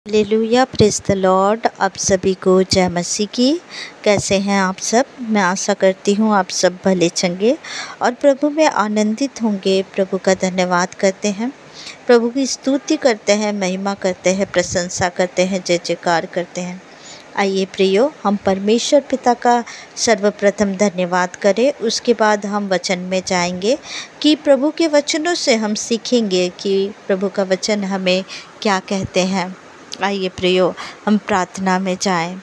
Hallelujah, praise the Lord. आप सभी को जय मसीह की। कैसे हैं आप सब? मैं आशा करती हूँ आप सब भले चंगे और प्रभु में आनंदित होंगे। प्रभु का धन्यवाद करते हैं, प्रभु की स्तुति करते हैं, महिमा करते हैं, प्रशंसा करते हैं, जय जयकार करते हैं। आइए प्रियो, हम परमेश्वर पिता का सर्वप्रथम धन्यवाद करें। उसके बाद हम वचन में जाएंगे कि प्रभु के वचनों से हम सीखेंगे कि प्रभु का वचन हमें क्या कहते हैं। आइए प्रियो, हम प्रार्थना में जाएं।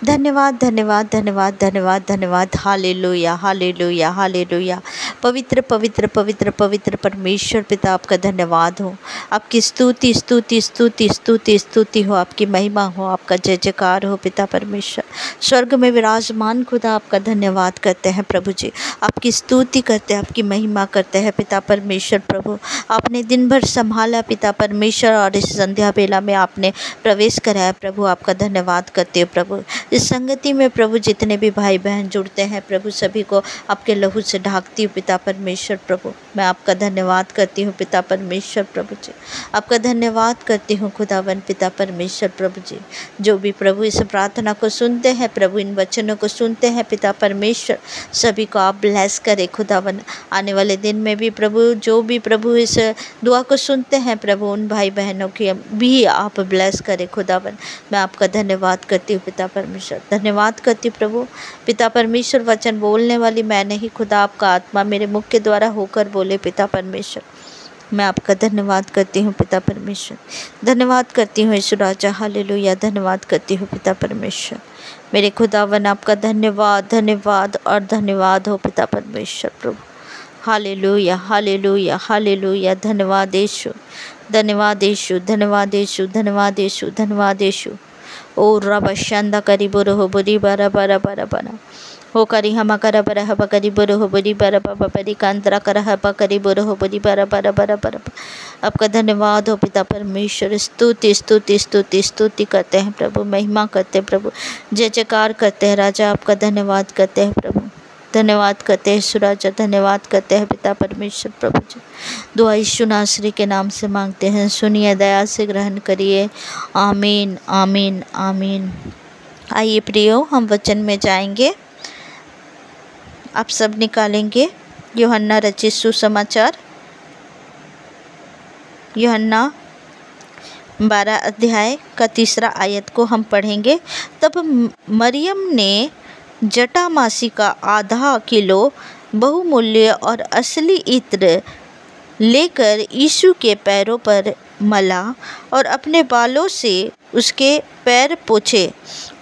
धन्यवाद धन्यवाद धन्यवाद धन्यवाद धन्यवाद। Hallelujah hallelujah hallelujah. पवित्र पवित्र पवित्र पवित्र परमेश्वर पिता, आपका धन्यवाद हो। आपकी स्तुति स्तुति स्तुति स्तुति स्तुति हो, आपकी महिमा हो, आपका जय जयकार हो। पिता परमेश्वर स्वर्ग में विराजमान खुदा, आपका धन्यवाद करते हैं प्रभु जी। आपकी स्तुति करते हैं, आपकी महिमा करते हैं पिता परमेश्वर। प्रभु आपने दिन भर संभाला पिता परमेश्वर, और इस संध्या बेला में आपने प्रवेश कराया प्रभु, आपका धन्यवाद करते हो प्रभु। इस संगति में प्रभु जितने भी भाई बहन जुड़ते हैं प्रभु, सभी को आपके लहू से ढाकती हूँ पिता परमेश्वर। प्रभु मैं आपका धन्यवाद करती हूँ पिता परमेश्वर। प्रभु जी आपका धन्यवाद करती हूँ खुदावन पिता परमेश्वर। प्रभु जी जो भी प्रभु इस प्रार्थना को सुनते हैं प्रभु, इन वचनों को सुनते हैं पिता परमेश्वर, सभी को आप ब्लेस करें खुदावन। आने वाले दिन में भी प्रभु जो भी प्रभु इस दुआ को सुनते हैं प्रभु, उन भाई बहनों की भी आप ब्लेस करें खुदावन। मैं आपका धन्यवाद करती हूँ पिता परमेश्वर। धन्यवाद करती हूँ प्रभु पिता परमेश्वर। वचन बोलने वाली मैं नहीं खुदा, आपका आत्मा मेरे मुख के द्वारा होकर बोले पिता परमेश्वर। मैं आपका धन्यवाद करती हूँ पिता परमेश्वर। धन्यवाद करती हूँ यीशु राजा। हालेलुया। धन्यवाद करती हूँ पिता परमेश्वर। मेरे खुदावन आपका धन्यवाद धन्यवाद और धन्यवाद हो पिता परमेश्वर। प्रभु हालेलुया हालेलुया हालेलुया। धन्यवाद यीशु, धन्यवाद यीशु, धन्यवाद यीशु, धन्यवाद यीशु, धन्यवाद यीशु। ओ रब शंदा करी बोरो हो बोरी बारा बारा बारा बारा हो करी हम कर बर हब करी बोरो हो बोरी बारा बाबा परी कांतरा कर हब करी बोरो हो बोरी बारा बारा बारा बारा। आपका धन्यवाद हो पिता परमेश्वर। स्तुति स्तुति स्तुति स्तुति करते हैं प्रभु, महिमा करते हैं प्रभु, जय जयकार करते हैं राजा। आपका धन्यवाद करते हैं प्रभु, धन्यवाद करते हैं सुराजा, धन्यवाद करते हैं पिता परमेश्वर। प्रभु जी दुआ यीशु नासरी के नाम से मांगते हैं, सुनिए, दया से ग्रहण करिए। आमीन आमीन आमीन। आइए प्रियो, हम वचन में जाएंगे। आप सब निकालेंगे यूहन्ना रचित सुसमाचार, यूहन्ना 12 अध्याय का 3 आयत को हम पढ़ेंगे। तब मरियम ने जटामासी का आधा किलो बहुमूल्य और असली इत्र लेकर यीशु के पैरों पर मला और अपने बालों से उसके पैर पोंछे,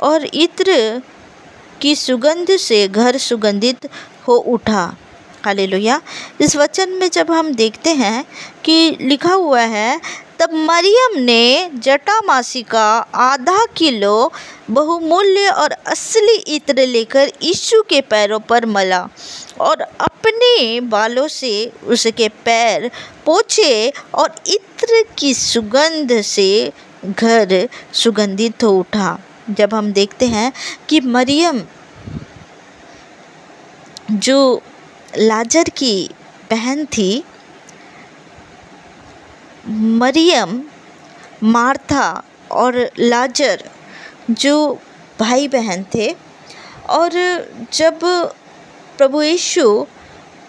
और इत्र की सुगंध से घर सुगंधित हो उठा। हालेलुया। इस वचन में जब हम देखते हैं कि लिखा हुआ है, तब मरियम ने जटामासी का आधा किलो बहुमूल्य और असली इत्र लेकर यीशु के पैरों पर मला और अपने बालों से उसके पैर पोंछे, और इत्र की सुगंध से घर सुगंधित हो उठा। जब हम देखते हैं कि मरियम जो लाजर की बहन थी, मरियम, मार्था और लाजर जो भाई बहन थे, और जब प्रभु यीशु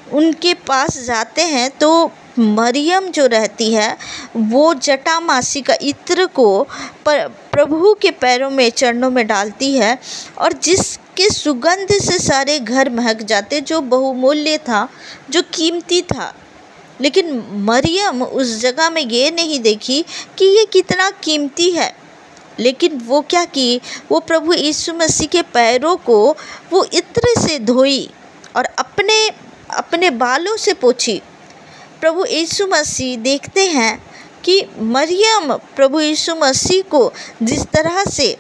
उनके पास जाते हैं तो मरियम जो रहती है वो जटामासी का इत्र को प्रभु के पैरों में, चरणों में डालती है, और जिसके सुगंध से सारे घर महक जाते, जो बहुमूल्य था, जो कीमती था। लेकिन मरियम उस जगह में ये नहीं देखी कि ये कितना कीमती है, लेकिन वो क्या की, वो प्रभु यीशु मसीह के पैरों को वो इत्र से धोई और अपने बालों से पोंछी। प्रभु यीशु मसीह देखते हैं कि मरियम प्रभु यीशु मसीह को जिस तरह से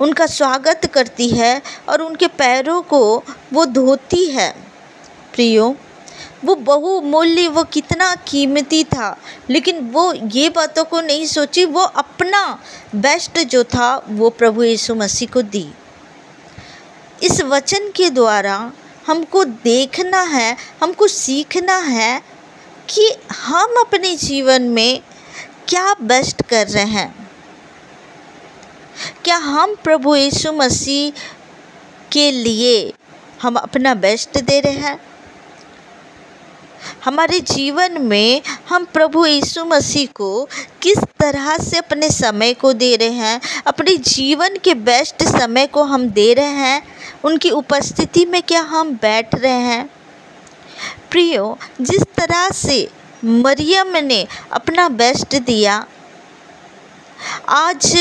उनका स्वागत करती है और उनके पैरों को वो धोती है। प्रियो, वो बहुमूल्य, वो कितना कीमती था, लेकिन वो ये बातों को नहीं सोची, वो अपना बेस्ट जो था वो प्रभु यीशु मसीह को दी। इस वचन के द्वारा हमको देखना है, हमको सीखना है कि हम अपने जीवन में क्या बेस्ट कर रहे हैं। क्या हम प्रभु यीशु मसीह के लिए हम अपना बेस्ट दे रहे हैं? हमारे जीवन में हम प्रभु यीशु मसीह को किस तरह से अपने समय को दे रहे हैं? अपने जीवन के बेस्ट समय को हम दे रहे हैं? उनकी उपस्थिति में क्या हम बैठ रहे हैं? प्रियो, जिस तरह से मरियम ने अपना बेस्ट दिया, आज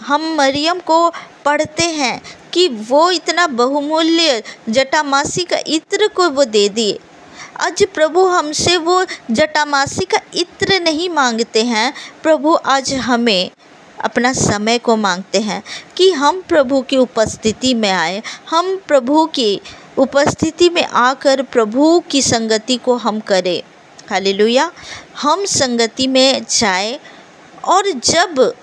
हम मरियम को पढ़ते हैं कि वो इतना बहुमूल्य जटामासी का इत्र को वो दे दिए। आज प्रभु हमसे वो जटामासी का इत्र नहीं मांगते हैं, प्रभु आज हमें अपना समय को मांगते हैं कि हम प्रभु की उपस्थिति में आए, हम प्रभु की उपस्थिति में आकर प्रभु की संगति को हम करें। हालेलुया। हम संगति में जाए, और जब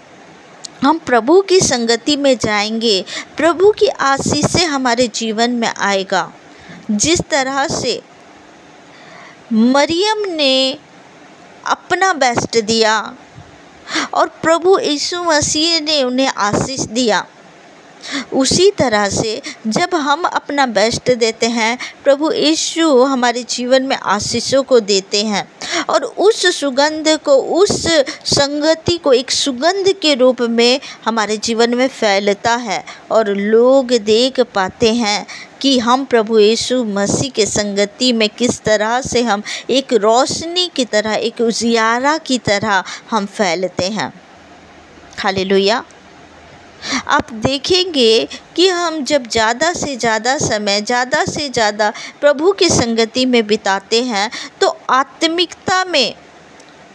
हम प्रभु की संगति में जाएंगे, प्रभु की आशीष से हमारे जीवन में आएगा। जिस तरह से मरियम ने अपना बेस्ट दिया और प्रभु यीशु मसीह ने उन्हें आशीष दिया, उसी तरह से जब हम अपना बेस्ट देते हैं, प्रभु यीशु हमारे जीवन में आशीषों को देते हैं, और उस सुगंध को, उस संगति को एक सुगंध के रूप में हमारे जीवन में फैलता है, और लोग देख पाते हैं कि हम प्रभु यीशु मसीह के संगति में किस तरह से हम एक रोशनी की तरह, एक उजियारा की तरह हम फैलते हैं। हालेलुया। आप देखेंगे कि हम जब ज़्यादा से ज़्यादा समय, ज़्यादा से ज़्यादा प्रभु की संगति में बिताते हैं, तो आत्मिकता में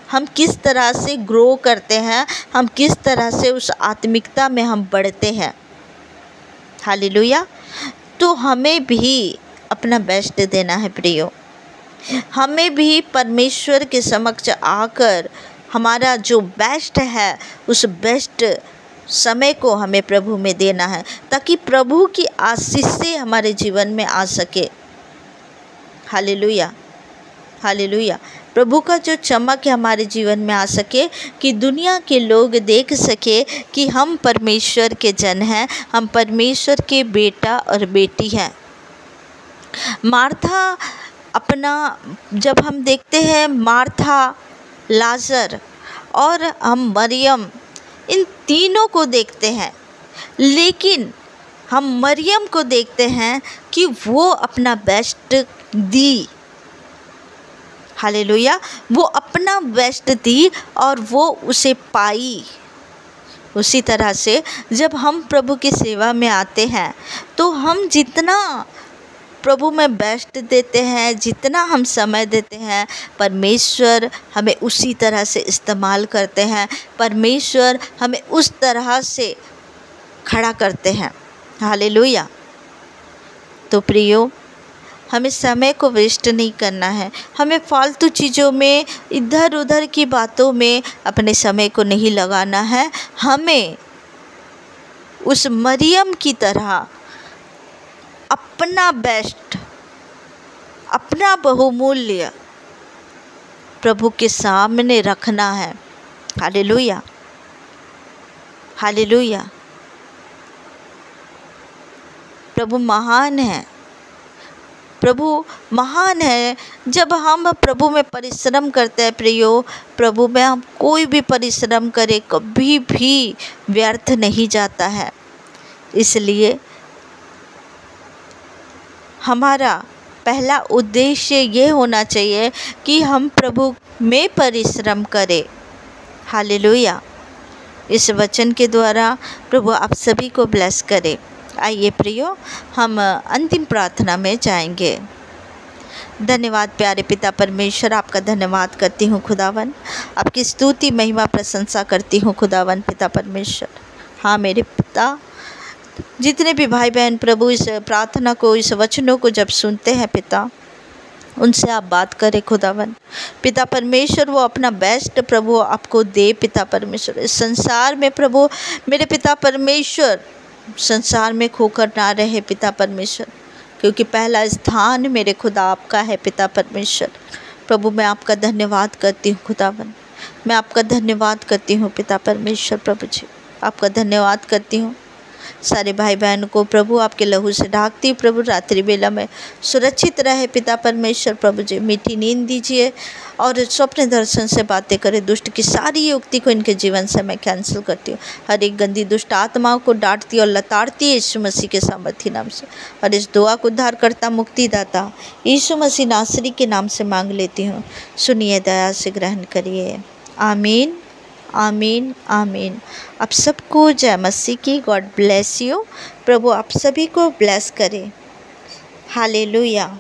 हम किस तरह से ग्रो करते हैं, हम किस तरह से उस आत्मिकता में हम बढ़ते हैं। हालेलुया। तो हमें भी अपना बेस्ट देना है प्रियो। हमें भी परमेश्वर के समक्ष आकर हमारा जो बेस्ट है, उस बेस्ट समय को हमें प्रभु में देना है, ताकि प्रभु की आशीष से हमारे जीवन में आ सके। Hallelujah, hallelujah. प्रभु का जो चमक है हमारे जीवन में आ सके, कि दुनिया के लोग देख सके कि हम परमेश्वर के जन हैं, हम परमेश्वर के बेटा और बेटी हैं। मार्था अपना, जब हम देखते हैं मार्था, लाजर और हम मरियम, इन तीनों को देखते हैं, लेकिन हम मरियम को देखते हैं कि वो अपना बेस्ट दी। हालेलुया। वो अपना बेस्ट दी और वो उसे पाई। उसी तरह से जब हम प्रभु की सेवा में आते हैं, तो हम जितना प्रभु में बेस्ट देते हैं, जितना हम समय देते हैं, परमेश्वर हमें उसी तरह से इस्तेमाल करते हैं, परमेश्वर हमें उस तरह से खड़ा करते हैं। हालेलुया। तो प्रियो, हमें समय को वेस्ट नहीं करना है, हमें फालतू चीज़ों में, इधर उधर की बातों में अपने समय को नहीं लगाना है। हमें उस मरियम की तरह अपना बेस्ट, अपना बहुमूल्य प्रभु के सामने रखना है। Hallelujah, hallelujah. प्रभु महान है, प्रभु महान है। जब हम प्रभु में परिश्रम करते हैं प्रियो, प्रभु में हम कोई भी परिश्रम करें कभी भी व्यर्थ नहीं जाता है। इसलिए हमारा पहला उद्देश्य ये होना चाहिए कि हम प्रभु में परिश्रम करें। हालेलुया। इस वचन के द्वारा प्रभु आप सभी को ब्लेस करे। आइए प्रियो, हम अंतिम प्रार्थना में जाएंगे। धन्यवाद प्यारे पिता परमेश्वर, आपका धन्यवाद करती हूँ खुदावन, आपकी स्तुति महिमा प्रशंसा करती हूँ खुदावन पिता परमेश्वर। हाँ मेरे पिता, जितने भी भाई बहन प्रभु इस प्रार्थना को, इस वचनों को जब सुनते हैं पिता, उनसे आप बात करें खुदावन पिता परमेश्वर। वो अपना बेस्ट प्रभु आपको दे पिता परमेश्वर। इस संसार में प्रभु मेरे पिता परमेश्वर, संसार में खोकर ना रहे पिता परमेश्वर, क्योंकि पहला स्थान मेरे खुदा आपका है पिता परमेश्वर। प्रभु मैं आपका धन्यवाद करती हूँ खुदावन, मैं आपका धन्यवाद करती हूँ पिता परमेश्वर। प्रभु जी आपका धन्यवाद करती हूँ सारे भाई बहन को प्रभु आपके लहू से ढाकती प्रभु, रात्रि बेला में सुरक्षित रहे पिता परमेश्वर। प्रभु जी मीठी नींद दीजिए और स्वप्न दर्शन से बातें करें। दुष्ट की सारी युक्ति को इनके जीवन से मैं कैंसिल करती हूँ। हर एक गंदी दुष्ट आत्माओं को डांटती और लताड़ती है यीशु मसीह के सामर्थी नाम से। और इस दुआ को उद्धारकर्ता मुक्तिदाता यीशु मसीह नासरी के नाम से मांग लेती हूँ। सुनिए, दया से ग्रहण करिए। आमीन, आमीन, आमीन। आप सबको जय मसीह की। God bless you. प्रभु आप सभी को ब्लेस करे। हालेलुया।